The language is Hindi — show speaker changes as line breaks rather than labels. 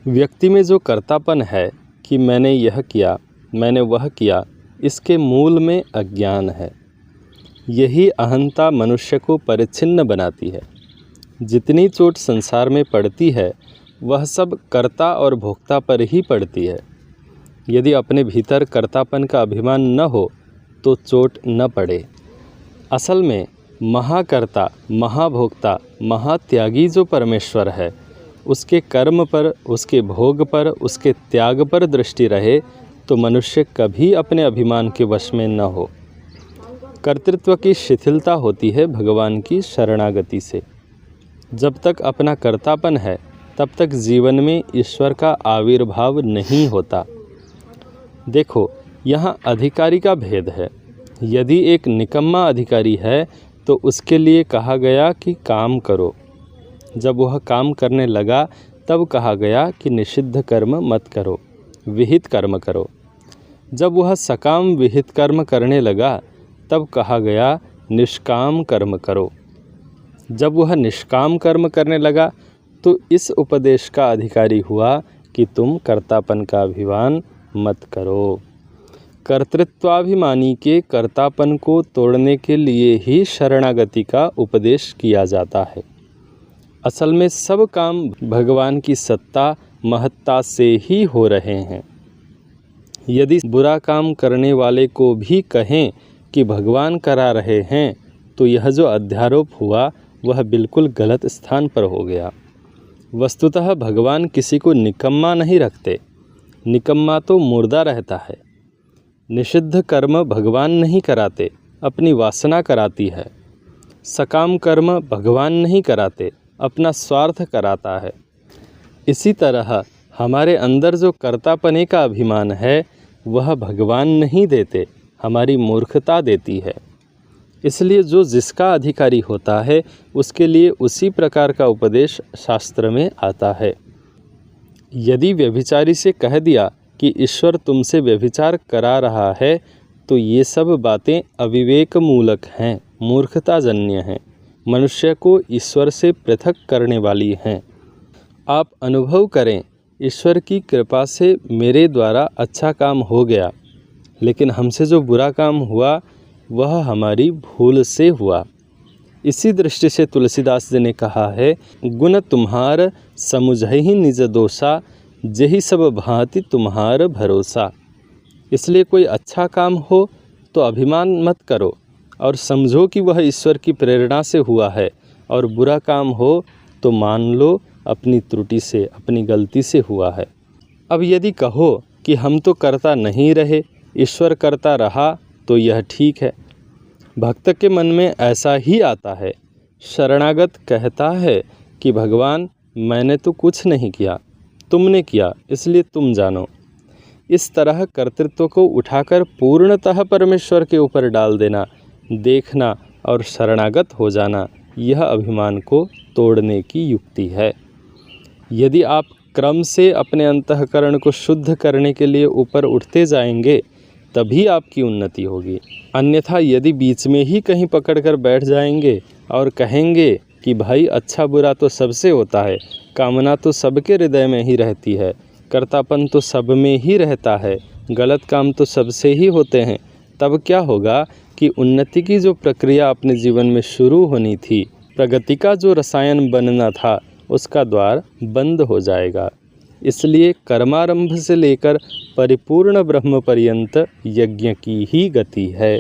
व्यक्ति में जो कर्तापन है कि मैंने यह किया, मैंने वह किया, इसके मूल में अज्ञान है। यही अहंता मनुष्य को परिच्छिन्न बनाती है। जितनी चोट संसार में पड़ती है वह सब कर्ता और भोक्ता पर ही पड़ती है। यदि अपने भीतर कर्तापन का अभिमान न हो तो चोट न पड़े। असल में महाकर्ता, महाभोक्ता, महात्यागी जो परमेश्वर है, उसके कर्म पर, उसके भोग पर, उसके त्याग पर दृष्टि रहे तो मनुष्य कभी अपने अभिमान के वश में न हो। कर्तृत्व की शिथिलता होती है भगवान की शरणागति से। जब तक अपना कर्तापन है तब तक जीवन में ईश्वर का आविर्भाव नहीं होता। देखो, यहाँ अधिकारी का भेद है। यदि एक निकम्मा अधिकारी है तो उसके लिए कहा गया कि काम करो। जब वह काम करने लगा तब कहा गया कि निषिद्ध कर्म मत करो, विहित कर्म करो। जब वह सकाम विहित कर्म करने लगा तब कहा गया निष्काम कर्म करो। जब वह निष्काम कर्म करने लगा तो इस उपदेश का अधिकारी हुआ कि तुम कर्तापन का अभिमान मत करो। कर्तृत्वाभिमानी के कर्तापन को तोड़ने के लिए ही शरणागति का उपदेश किया जाता है। असल में सब काम भगवान की सत्ता, महत्ता से ही हो रहे हैं। यदि बुरा काम करने वाले को भी कहें कि भगवान करा रहे हैं तो यह जो अध्यारोप हुआ वह बिल्कुल गलत स्थान पर हो गया। वस्तुतः भगवान किसी को निकम्मा नहीं रखते। निकम्मा तो मुर्दा रहता है। निषिद्ध कर्म भगवान नहीं कराते, अपनी वासना कराती है। सकाम कर्म भगवान नहीं कराते, अपना स्वार्थ कराता है। इसी तरह हमारे अंदर जो कर्तापने का अभिमान है वह भगवान नहीं देते, हमारी मूर्खता देती है। इसलिए जो जिसका अधिकारी होता है उसके लिए उसी प्रकार का उपदेश शास्त्र में आता है। यदि व्यभिचारी से कह दिया कि ईश्वर तुमसे व्यभिचार करा रहा है तो ये सब बातें अविवेक मूलक हैं, मूर्खताजन्य हैं, मनुष्य को ईश्वर से पृथक करने वाली हैं। आप अनुभव करें, ईश्वर की कृपा से मेरे द्वारा अच्छा काम हो गया, लेकिन हमसे जो बुरा काम हुआ वह हमारी भूल से हुआ। इसी दृष्टि से तुलसीदास जी ने कहा है, गुण तुम्हार समुझहि निज दोषा, जेहि सब भांति तुम्हार भरोसा। इसलिए कोई अच्छा काम हो तो अभिमान मत करो और समझो कि वह ईश्वर की प्रेरणा से हुआ है, और बुरा काम हो तो मान लो अपनी त्रुटि से, अपनी गलती से हुआ है। अब यदि कहो कि हम तो करता नहीं रहे, ईश्वर करता रहा, तो यह ठीक है। भक्त के मन में ऐसा ही आता है। शरणागत कहता है कि भगवान मैंने तो कुछ नहीं किया, तुमने किया, इसलिए तुम जानो। इस तरह कर्तृत्व को उठाकर पूर्णतः परमेश्वर के ऊपर डाल देना, देखना और शरणागत हो जाना, यह अभिमान को तोड़ने की युक्ति है। यदि आप क्रम से अपने अंतःकरण को शुद्ध करने के लिए ऊपर उठते जाएंगे तभी आपकी उन्नति होगी। अन्यथा यदि बीच में ही कहीं पकड़कर बैठ जाएंगे और कहेंगे कि भाई अच्छा बुरा तो सबसे होता है, कामना तो सबके हृदय में ही रहती है, कर्तापन तो सब में ही रहता है, गलत काम तो सबसे ही होते हैं, तब क्या होगा कि उन्नति की जो प्रक्रिया अपने जीवन में शुरू होनी थी, प्रगति का जो रसायन बनना था, उसका द्वार बंद हो जाएगा। इसलिए कर्मारंभ से लेकर परिपूर्ण ब्रह्म पर्यंत यज्ञ की ही गति है।